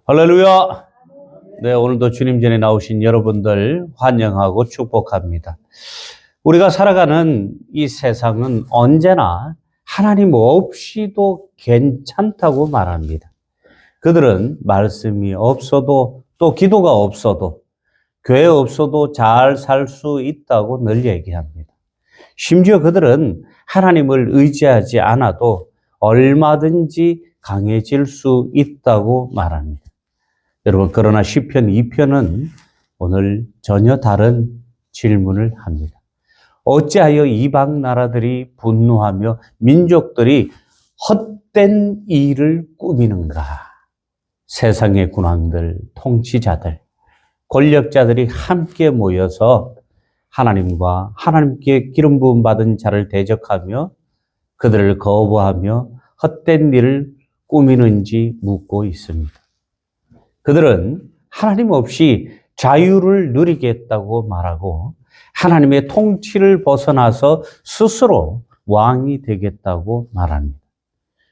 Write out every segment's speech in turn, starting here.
할렐루야! 네, 오늘도 주님 전에 나오신 여러분들 환영하고 축복합니다. 우리가 살아가는 이 세상은 언제나 하나님 없이도 괜찮다고 말합니다. 그들은 말씀이 없어도 또 기도가 없어도 교회 없어도 잘 살 수 있다고 늘 얘기합니다. 심지어 그들은 하나님을 의지하지 않아도 얼마든지 강해질 수 있다고 말합니다. 여러분, 그러나 시편 2편은 오늘 전혀 다른 질문을 합니다. 어찌하여 이방 나라들이 분노하며 민족들이 헛된 일을 꾸미는가? 세상의 군왕들, 통치자들, 권력자들이 함께 모여서 하나님과 하나님께 기름 부음 받은 자를 대적하며 그들을 거부하며 헛된 일을 꾸미는지 묻고 있습니다. 그들은 하나님 없이 자유를 누리겠다고 말하고 하나님의 통치를 벗어나서 스스로 왕이 되겠다고 말합니다.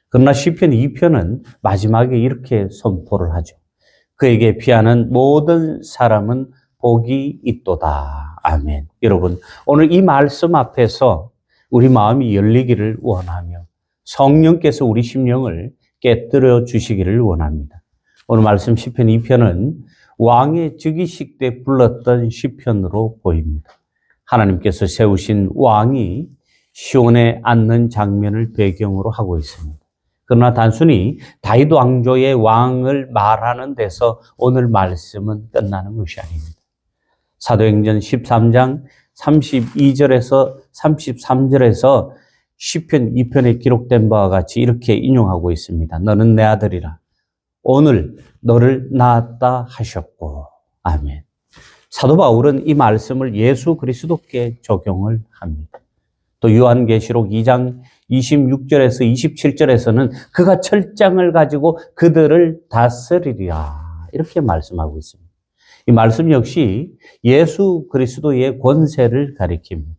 그러나 시편 2편은 마지막에 이렇게 선포를 하죠. 그에게 피하는 모든 사람은 복이 있도다. 아멘. 여러분, 오늘 이 말씀 앞에서 우리 마음이 열리기를 원하며 성령께서 우리 심령을 깨뜨려 주시기를 원합니다. 오늘 말씀 시편 2편은 왕의 즉위식 때 불렀던 시편으로 보입니다. 하나님께서 세우신 왕이 시온에 앉는 장면을 배경으로 하고 있습니다. 그러나 단순히 다윗 왕조의 왕을 말하는 데서 오늘 말씀은 끝나는 것이 아닙니다. 사도행전 13장 32절에서 33절에서 시편 2편에 기록된 바와 같이 이렇게 인용하고 있습니다. 너는 내 아들이라. 오늘 너를 낳았다 하셨고. 아멘. 사도 바울은 이 말씀을 예수 그리스도께 적용을 합니다. 또 요한계시록 2장 26절에서 27절에서는 그가 철장을 가지고 그들을 다스리리라. 이렇게 말씀하고 있습니다. 이 말씀 역시 예수 그리스도의 권세를 가리킵니다.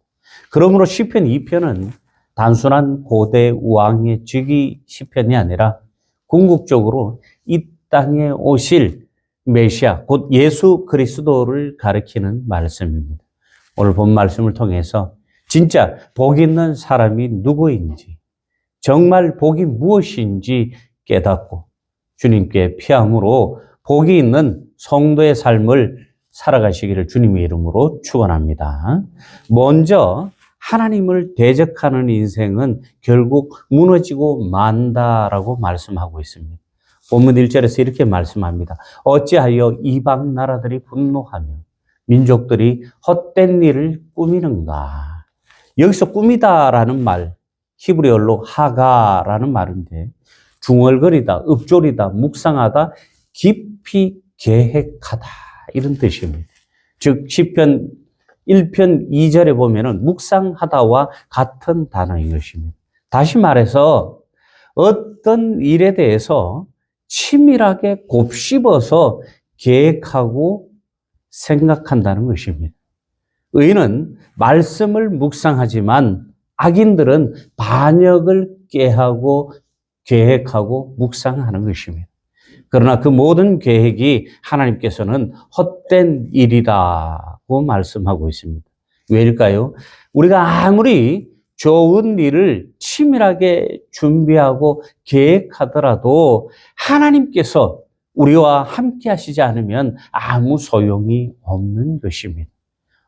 그러므로 시편 2편은 단순한 고대 왕의 즉위 시편이 아니라 궁극적으로 이 땅에 오실 메시아, 곧 예수 그리스도를 가리키는 말씀입니다. 오늘 본 말씀을 통해서 진짜 복 있는 사람이 누구인지, 정말 복이 무엇인지 깨닫고 주님께 피함으로 복이 있는 성도의 삶을 살아가시기를 주님의 이름으로 축원합니다. 먼저 하나님을 대적하는 인생은 결국 무너지고 만다라고 말씀하고 있습니다. 본문 1절에서 이렇게 말씀합니다. 어찌하여 이방 나라들이 분노하며 민족들이 헛된 일을 꾸미는가? 여기서 꾸미다라는 말, 히브리어로 하가라는 말인데 중얼거리다, 읊조리다, 묵상하다, 깊이 계획하다 이런 뜻입니다. 즉 시편 1편 2절에 보면은 묵상하다와 같은 단어인 것입니다. 다시 말해서 어떤 일에 대해서 치밀하게 곱씹어서 계획하고 생각한다는 것입니다. 의인은 말씀을 묵상하지만 악인들은 반역을 꾀하고 계획하고 묵상하는 것입니다. 그러나 그 모든 계획이 하나님께서는 헛된 일이라고 말씀하고 있습니다. 왜일까요? 우리가 아무리 좋은 일을 치밀하게 준비하고 계획하더라도 하나님께서 우리와 함께 하시지 않으면 아무 소용이 없는 것입니다.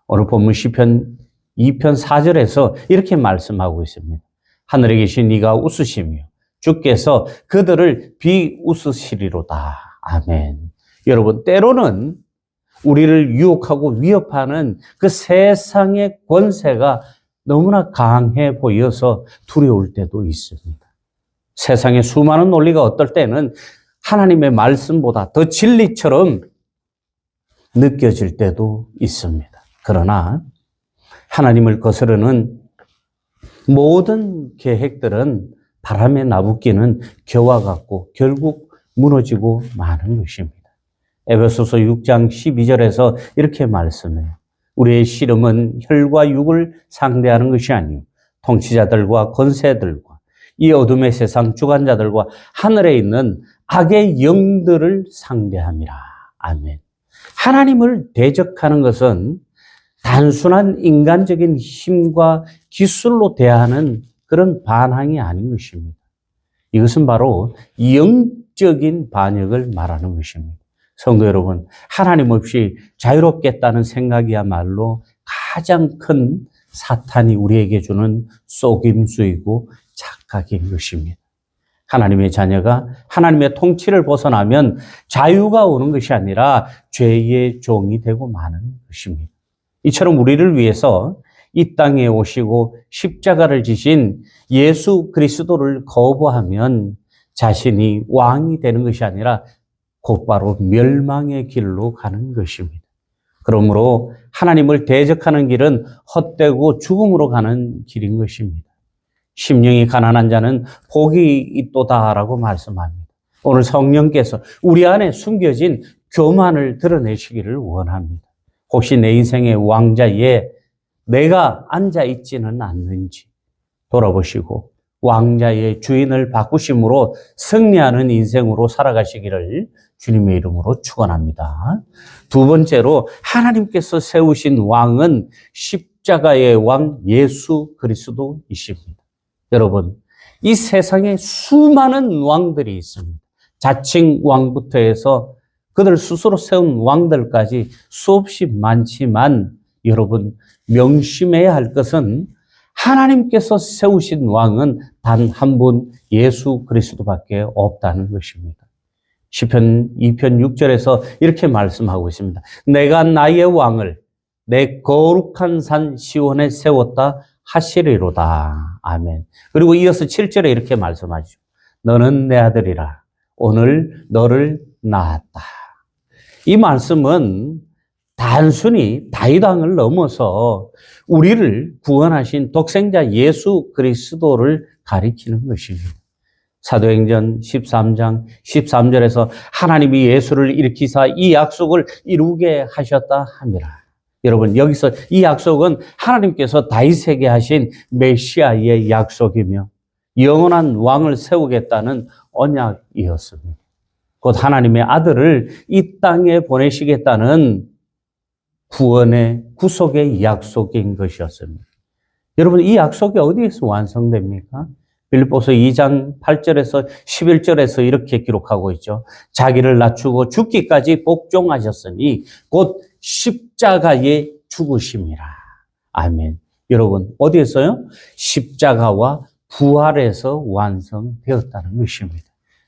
오늘 본문 시편 2편 4절에서 이렇게 말씀하고 있습니다. 하늘에 계신 이가 웃으시며 주께서 그들을 비웃으시리로다. 아멘. 여러분, 때로는 우리를 유혹하고 위협하는 그 세상의 권세가 너무나 강해 보여서 두려울 때도 있습니다. 세상의 수많은 논리가 어떨 때는 하나님의 말씀보다 더 진리처럼 느껴질 때도 있습니다. 그러나 하나님을 거스르는 모든 계획들은 바람에 나부끼는 겨와 같고 결국 무너지고 마는 것입니다. 에베소서 6장 12절에서 이렇게 말씀해요. 우리의 씨름은 혈과 육을 상대하는 것이 아니요 통치자들과 권세들과 이 어둠의 세상 주관자들과 하늘에 있는 악의 영들을 상대함이라. 아멘. 하나님을 대적하는 것은 단순한 인간적인 힘과 기술로 대하는 그런 반항이 아닌 것입니다. 이것은 바로 영적인 반역을 말하는 것입니다. 성도 여러분, 하나님 없이 자유롭겠다는 생각이야말로 가장 큰 사탄이 우리에게 주는 속임수이고 착각인 것입니다. 하나님의 자녀가 하나님의 통치를 벗어나면 자유가 오는 것이 아니라 죄의 종이 되고 마는 것입니다. 이처럼 우리를 위해서 이 땅에 오시고 십자가를 지신 예수 그리스도를 거부하면 자신이 왕이 되는 것이 아니라 곧바로 멸망의 길로 가는 것입니다. 그러므로 하나님을 대적하는 길은 헛되고 죽음으로 가는 길인 것입니다. 심령이 가난한 자는 복이 있도다라고 말씀합니다. 오늘 성령께서 우리 안에 숨겨진 교만을 드러내시기를 원합니다. 혹시 내 인생의 왕자에 내가 앉아 있지는 않는지 돌아보시고 왕자의 주인을 바꾸심으로 승리하는 인생으로 살아가시기를 주님의 이름으로 축원합니다. 두 번째로 하나님께서 세우신 왕은 십자가의 왕 예수 그리스도이십니다. 여러분, 이 세상에 수많은 왕들이 있습니다. 자칭 왕부터 해서 그들 스스로 세운 왕들까지 수없이 많지만 여러분, 명심해야 할 것은 하나님께서 세우신 왕은 단 한 분 예수 그리스도밖에 없다는 것입니다. 시편 2편 6절에서 이렇게 말씀하고 있습니다. 내가 나의 왕을 내 거룩한 산 시온에 세웠다 하시리로다. 아멘. 그리고 이어서 7절에 이렇게 말씀하죠. 너는 내 아들이라. 오늘 너를 낳았다. 이 말씀은 단순히 다윗 왕을 넘어서 우리를 구원하신 독생자 예수 그리스도를 가리키는 것입니다. 사도행전 13장 13절에서 하나님이 예수를 일으키사 이 약속을 이루게 하셨다 함이라. 여러분, 여기서 이 약속은 하나님께서 다윗에게 하신 메시아의 약속이며 영원한 왕을 세우겠다는 언약이었습니다. 곧 하나님의 아들을 이 땅에 보내시겠다는 구원의 구속의 약속인 것이었습니다. 여러분, 이 약속이 어디에서 완성됩니까? 빌립보서 2장 8절에서 11절에서 이렇게 기록하고 있죠. 자기를 낮추고 죽기까지 복종하셨으니 곧 십자가에 죽으심이라. 아멘. 여러분, 어디에서요? 십자가와 부활에서 완성되었다는 것입니다.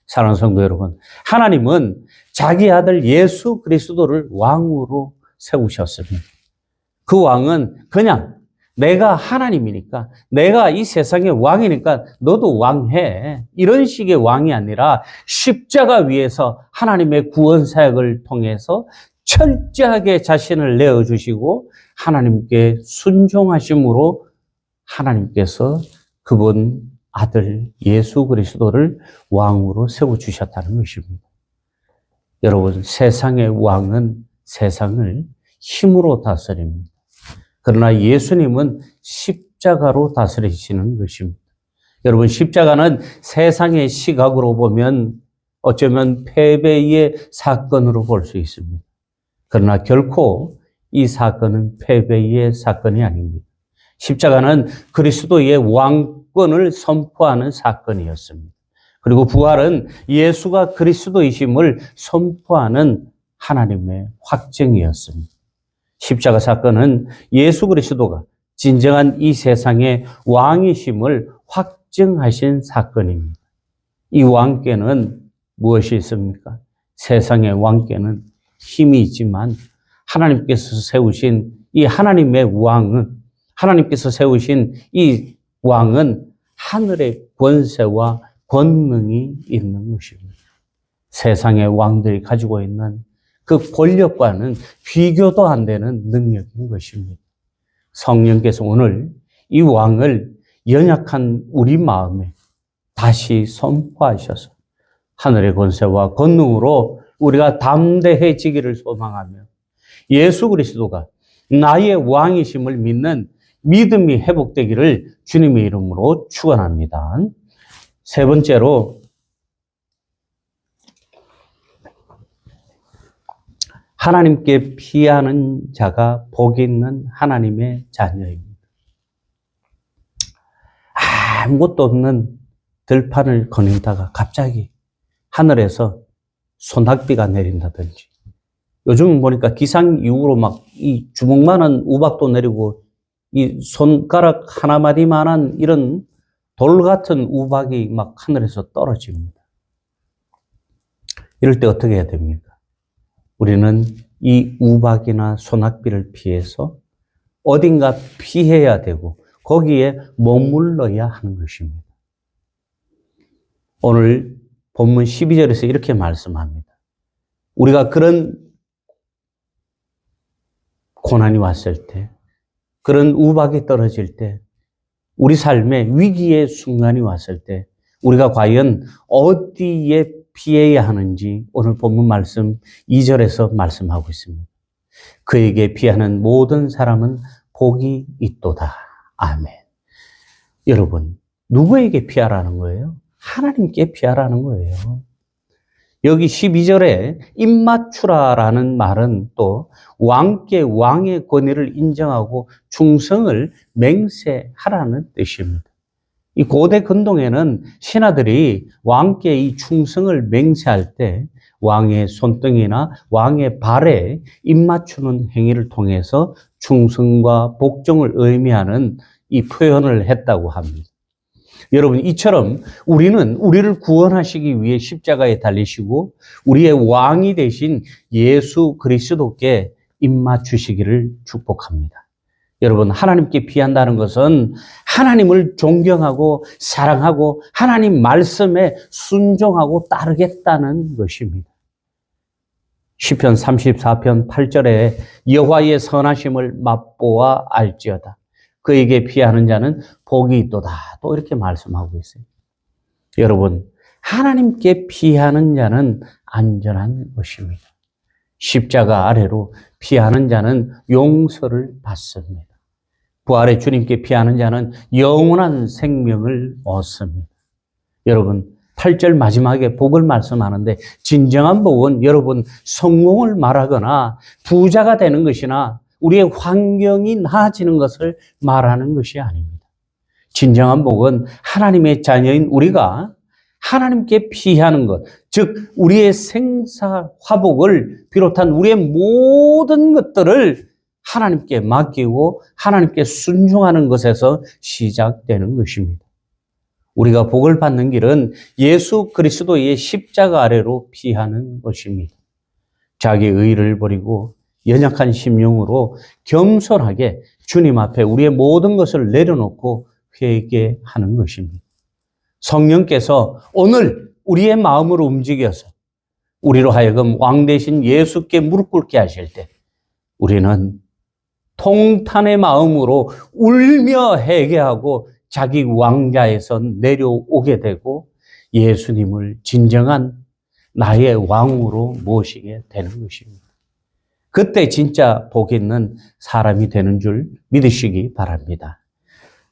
사랑하는 성도 여러분, 하나님은 자기 아들 예수 그리스도를 왕으로 세우셨습니다. 그 왕은 그냥 내가 하나님이니까, 내가 이 세상의 왕이니까 너도 왕해, 이런 식의 왕이 아니라 십자가 위에서 하나님의 구원 사역을 통해서 철저하게 자신을 내어주시고 하나님께 순종하심으로 하나님께서 그분 아들 예수 그리스도를 왕으로 세워주셨다는 것입니다. 여러분, 세상의 왕은 세상을 힘으로 다스립니다. 그러나 예수님은 십자가로 다스리시는 것입니다. 여러분, 십자가는 세상의 시각으로 보면 어쩌면 패배의 사건으로 볼 수 있습니다. 그러나 결코 이 사건은 패배의 사건이 아닙니다. 십자가는 그리스도의 왕권을 선포하는 사건이었습니다. 그리고 부활은 예수가 그리스도이심을 선포하는 하나님의 확증이었습니다. 십자가 사건은 예수 그리스도가 진정한 이 세상의 왕이심을 확증하신 사건입니다. 이 왕께는 무엇이 있습니까? 세상의 왕께는 힘이 있지만 하나님께서 세우신 이 하나님의 왕은, 하나님께서 세우신 이 왕은 하늘의 권세와 권능이 있는 것입니다. 세상의 왕들이 가지고 있는 그 권력과는 비교도 안 되는 능력인 것입니다. 성령께서 오늘 이 왕을 연약한 우리 마음에 다시 선포하셔서 하늘의 권세와 권능으로 우리가 담대해지기를 소망하며 예수 그리스도가 나의 왕이심을 믿는 믿음이 회복되기를 주님의 이름으로 축원합니다. 세 번째로 하나님께 피하는 자가 복이 있는 하나님의 자녀입니다. 아무것도 없는 들판을 거닐다가 갑자기 하늘에서 소낙비가 내린다든지, 요즘 보니까 기상 이후로 막 이 주먹만한 우박도 내리고 이 손가락 하나마디만한 이런 돌 같은 우박이 막 하늘에서 떨어집니다. 이럴 때 어떻게 해야 됩니까? 우리는 이 우박이나 소낙비를 피해서 어딘가 피해야 되고 거기에 머물러야 하는 것입니다. 오늘 본문 12절에서 이렇게 말씀합니다. 우리가 그런 고난이 왔을 때, 그런 우박이 떨어질 때, 우리 삶에 위기의 순간이 왔을 때 우리가 과연 어디에 피해야 하는지 오늘 본문 말씀 2절에서 말씀하고 있습니다. 그에게 피하는 모든 사람은 복이 있도다. 아멘. 여러분, 누구에게 피하라는 거예요? 하나님께 피하라는 거예요. 여기 12절에 입맞추라라는 말은 또 왕께 왕의 권위를 인정하고 충성을 맹세하라는 뜻입니다. 이 고대 근동에는 신하들이 왕께 이 충성을 맹세할 때 왕의 손등이나 왕의 발에 입맞추는 행위를 통해서 충성과 복종을 의미하는 이 표현을 했다고 합니다. 여러분, 이처럼 우리는 우리를 구원하시기 위해 십자가에 달리시고 우리의 왕이 되신 예수 그리스도께 입맞추시기를 축복합니다. 여러분, 하나님께 피한다는 것은 하나님을 존경하고 사랑하고 하나님 말씀에 순종하고 따르겠다는 것입니다. 시편 34편 8절에 여호와의 선하심을 맛보아 알지어다. 그에게 피하는 자는 복이 있도다. 또 이렇게 말씀하고 있어요. 여러분, 하나님께 피하는 자는 안전한 것입니다. 십자가 아래로 피하는 자는 용서를 받습니다. 부활의 주님께 피하는 자는 영원한 생명을 얻습니다. 여러분, 8절 마지막에 복을 말씀하는데 진정한 복은 여러분 성공을 말하거나 부자가 되는 것이나 우리의 환경이 나아지는 것을 말하는 것이 아닙니다. 진정한 복은 하나님의 자녀인 우리가 하나님께 피하는 것, 즉 우리의 생사 화복을 비롯한 우리의 모든 것들을 하나님께 맡기고 하나님께 순종하는 것에서 시작되는 것입니다. 우리가 복을 받는 길은 예수 그리스도의 십자가 아래로 피하는 것입니다. 자기의 의를 버리고 연약한 심령으로 겸손하게 주님 앞에 우리의 모든 것을 내려놓고 회개하는 것입니다. 성령께서 오늘 우리의 마음으로 움직여서 우리로 하여금 왕 되신 예수께 무릎 꿇게 하실 때 우리는 통탄의 마음으로 울며 회개하고 자기 왕자에서 내려오게 되고 예수님을 진정한 나의 왕으로 모시게 되는 것입니다. 그때 진짜 복 있는 사람이 되는 줄 믿으시기 바랍니다.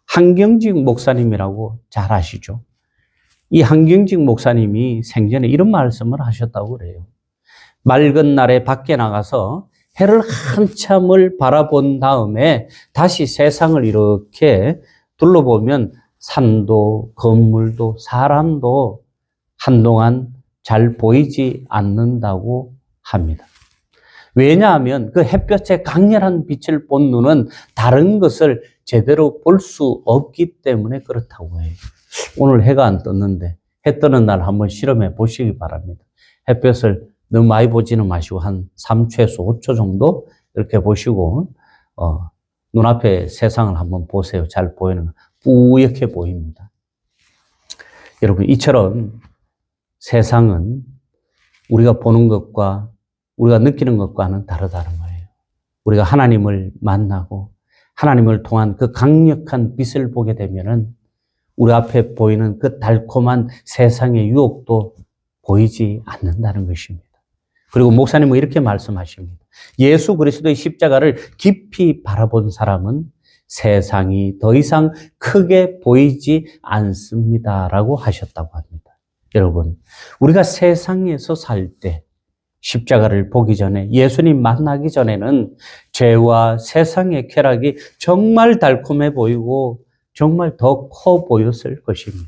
한경직 목사님이라고 잘 아시죠? 이 한경직 목사님이 생전에 이런 말씀을 하셨다고 그래요. 맑은 날에 밖에 나가서 해를 한참을 바라본 다음에 다시 세상을 이렇게 둘러보면 산도 건물도 사람도 한동안 잘 보이지 않는다고 합니다. 왜냐하면 그 햇볕의 강렬한 빛을 본 눈은 다른 것을 제대로 볼 수 없기 때문에 그렇다고 해요. 오늘 해가 안 떴는데 해 뜨는 날 한번 실험해 보시기 바랍니다. 햇볕을 너무 많이 보지는 마시고 한 3초에서 5초 정도 이렇게 보시고 눈앞에 세상을 한번 보세요. 잘 보이는 거. 뿌옇게 보입니다. 여러분, 이처럼 세상은 우리가 보는 것과 우리가 느끼는 것과는 다르다는 거예요. 우리가 하나님을 만나고 하나님을 통한 그 강력한 빛을 보게 되면은 우리 앞에 보이는 그 달콤한 세상의 유혹도 보이지 않는다는 것입니다. 그리고 목사님은 이렇게 말씀하십니다. 예수 그리스도의 십자가를 깊이 바라본 사람은 세상이 더 이상 크게 보이지 않습니다라고 하셨다고 합니다. 여러분, 우리가 세상에서 살 때 십자가를 보기 전에, 예수님 만나기 전에는 죄와 세상의 쾌락이 정말 달콤해 보이고 정말 더 커 보였을 것입니다.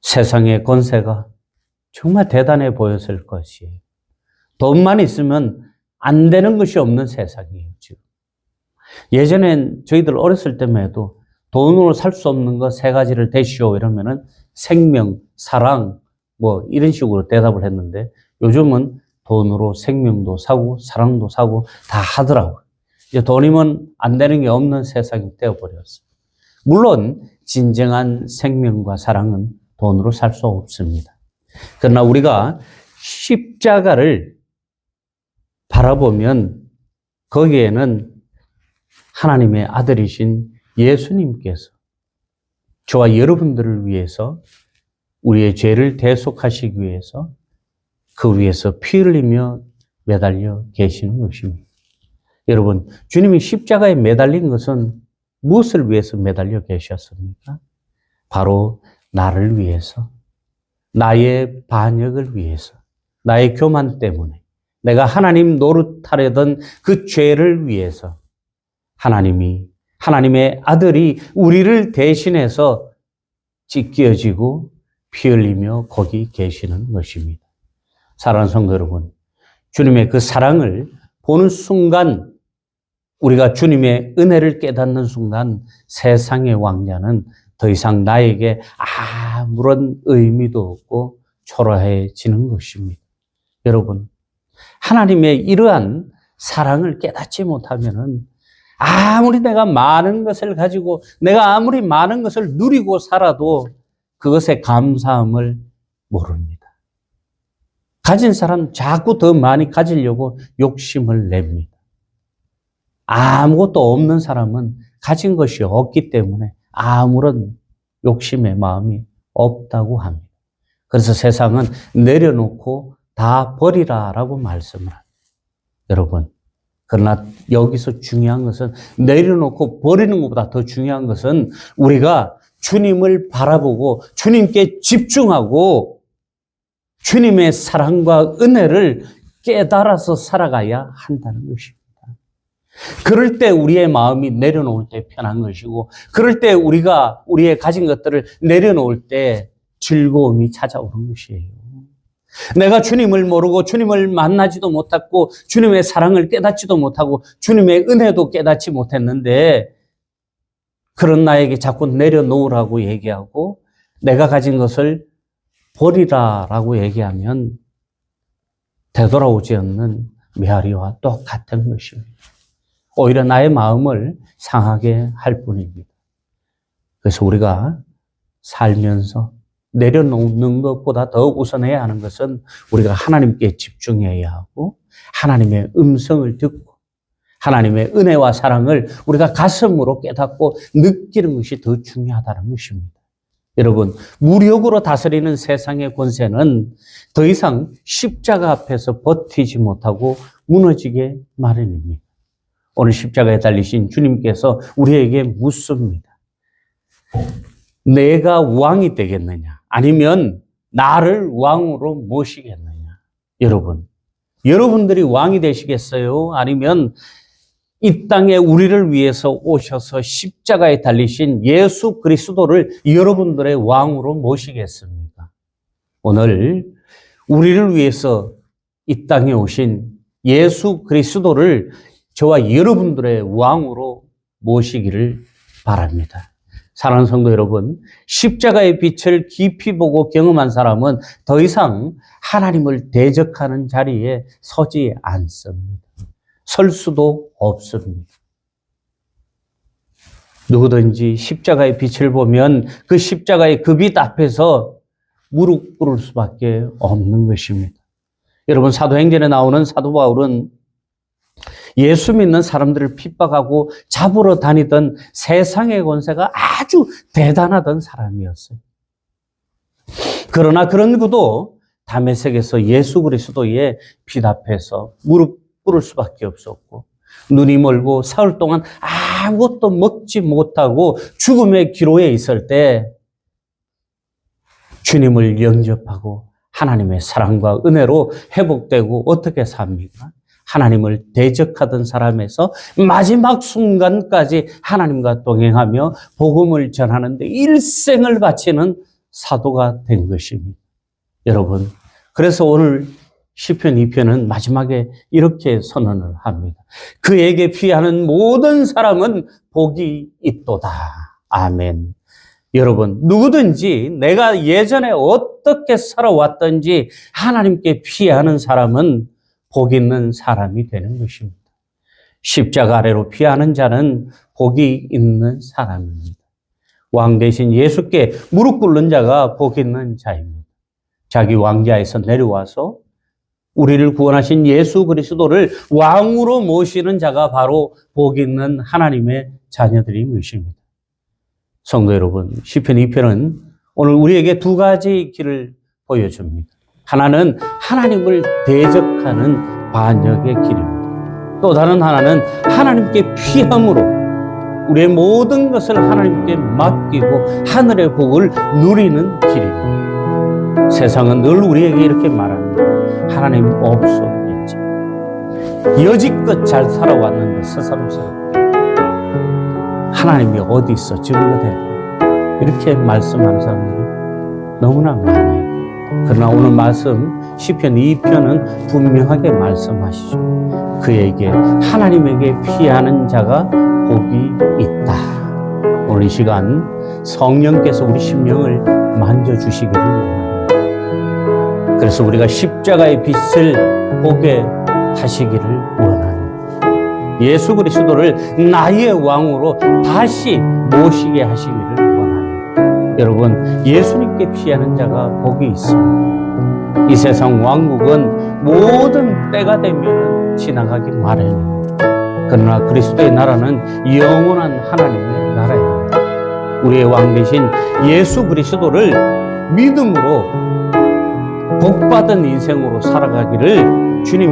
세상의 권세가 정말 대단해 보였을 것이에요. 돈만 있으면 안 되는 것이 없는 세상이에요, 지금. 예전엔 저희들 어렸을 때만 해도 돈으로 살 수 없는 거 3가지를 대시오 이러면은 생명, 사랑, 뭐 이런 식으로 대답을 했는데 요즘은 돈으로 생명도 사고 사랑도 사고 다 하더라고요. 이제 돈이면 안 되는 게 없는 세상이 되어버렸어요. 물론 진정한 생명과 사랑은 돈으로 살 수 없습니다. 그러나 우리가 십자가를 바라보면 거기에는 하나님의 아들이신 예수님께서 저와 여러분들을 위해서 우리의 죄를 대속하시기 위해서 그 위에서 피 흘리며 매달려 계시는 것입니다. 여러분, 주님이 십자가에 매달린 것은 무엇을 위해서 매달려 계셨습니까? 바로 나를 위해서, 나의 반역을 위해서, 나의 교만 때문에, 내가 하나님 노릇하려던 그 죄를 위해서 하나님의 아들이 우리를 대신해서 찢겨지고 피 흘리며 거기 계시는 것입니다. 사랑하는 성도 여러분, 주님의 그 사랑을 보는 순간, 우리가 주님의 은혜를 깨닫는 순간 세상의 왕자는 더 이상 나에게 아무런 의미도 없고 초라해지는 것입니다. 여러분, 하나님의 이러한 사랑을 깨닫지 못하면은 아무리 내가 많은 것을 가지고 내가 아무리 많은 것을 누리고 살아도 그것의 감사함을 모릅니다. 가진 사람 자꾸 더 많이 가지려고 욕심을 냅니다. 아무것도 없는 사람은 가진 것이 없기 때문에 아무런 욕심의 마음이 없다고 합니다. 그래서 세상은 내려놓고 다 버리라라고 말씀을 합니다. 여러분, 그러나 여기서 중요한 것은 내려놓고 버리는 것보다 더 중요한 것은 우리가 주님을 바라보고 주님께 집중하고 주님의 사랑과 은혜를 깨달아서 살아가야 한다는 것입니다. 그럴 때 우리의 마음이 내려놓을 때 편한 것이고, 그럴 때 우리가 우리의 가진 것들을 내려놓을 때 즐거움이 찾아오는 것이에요. 내가 주님을 모르고 주님을 만나지도 못했고 주님의 사랑을 깨닫지도 못하고 주님의 은혜도 깨닫지 못했는데 그런 나에게 자꾸 내려놓으라고 얘기하고 내가 가진 것을 버리라라고 얘기하면 되돌아오지 않는 메아리와 똑같은 것입니다. 오히려 나의 마음을 상하게 할 뿐입니다. 그래서 우리가 살면서 내려놓는 것보다 더 우선해야 하는 것은 우리가 하나님께 집중해야 하고 하나님의 음성을 듣고 하나님의 은혜와 사랑을 우리가 가슴으로 깨닫고 느끼는 것이 더 중요하다는 것입니다. 여러분, 무력으로 다스리는 세상의 권세는 더 이상 십자가 앞에서 버티지 못하고 무너지게 마련입니다. 오늘 십자가에 달리신 주님께서 우리에게 묻습니다. 내가 왕이 되겠느냐? 아니면 나를 왕으로 모시겠느냐? 여러분, 여러분들이 왕이 되시겠어요? 아니면 이 땅에 우리를 위해서 오셔서 십자가에 달리신 예수 그리스도를 여러분들의 왕으로 모시겠습니까? 오늘 우리를 위해서 이 땅에 오신 예수 그리스도를 저와 여러분들의 왕으로 모시기를 바랍니다. 사랑하는 성도 여러분, 십자가의 빛을 깊이 보고 경험한 사람은 더 이상 하나님을 대적하는 자리에 서지 않습니다. 설 수도 없습니다. 누구든지 십자가의 빛을 보면 그 십자가의 그 빛 앞에서 무릎 꿇을 수밖에 없는 것입니다. 여러분, 사도행전에 나오는 사도 바울은 예수 믿는 사람들을 핍박하고 잡으러 다니던 세상의 권세가 아주 대단하던 사람이었어요. 그러나 그런 그도 다메섹에서 예수 그리스도의 빛 앞에서 무릎 꿇을 수밖에 없었고 눈이 멀고 사흘 동안 아무것도 먹지 못하고 죽음의 기로에 있을 때 주님을 영접하고 하나님의 사랑과 은혜로 회복되고 어떻게 삽니까? 하나님을 대적하던 사람에서 마지막 순간까지 하나님과 동행하며 복음을 전하는데 일생을 바치는 사도가 된 것입니다. 여러분, 그래서 오늘 시편 2편은 마지막에 이렇게 선언을 합니다. 그에게 피하는 모든 사람은 복이 있도다. 아멘. 여러분, 누구든지 내가 예전에 어떻게 살아왔든지 하나님께 피하는 사람은 복 있는 사람이 되는 것입니다. 십자가 아래로 피하는 자는 복이 있는 사람입니다. 왕 대신 예수께 무릎 꿇는 자가 복 있는 자입니다. 자기 왕좌에서 내려와서 우리를 구원하신 예수 그리스도를 왕으로 모시는 자가 바로 복 있는 하나님의 자녀들인 것입니다. 성도 여러분, 시편 2편은 오늘 우리에게 두 가지 길을 보여줍니다. 하나는 하나님을 대적하는 반역의 길입니다. 또 다른 하나는 하나님께 피함으로 우리의 모든 것을 하나님께 맡기고 하늘의 복을 누리는 길입니다. 세상은 늘 우리에게 이렇게 말합니다. 하나님 없었겠지. 여지껏 잘 살아왔는데 새삼스럽게 하나님이 어디 있어 증거되고 이렇게 말씀하는 사람들이 너무나 많아요. 그러나 오늘 말씀 시편 2편은 분명하게 말씀하시죠. 그에게 하나님에게 피하는 자가 복이 있다. 오늘 이 시간 성령께서 우리 심령을 만져주시기를 원합니다. 그래서 우리가 십자가의 빛을 보게 하시기를 원합니다. 예수 그리스도를 나의 왕으로 다시 모시게 하시기를 원합니다. 여러분, 예수님께 피하는 자가 복이 있습니다. 이 세상 왕국은 모든 때가 되면 지나가기 마련입니다. 그러나 그리스도의 나라는 영원한 하나님의 나라입니다. 우리의 왕 대신 예수 그리스도를 믿음으로 복받은 인생으로 살아가기를 주님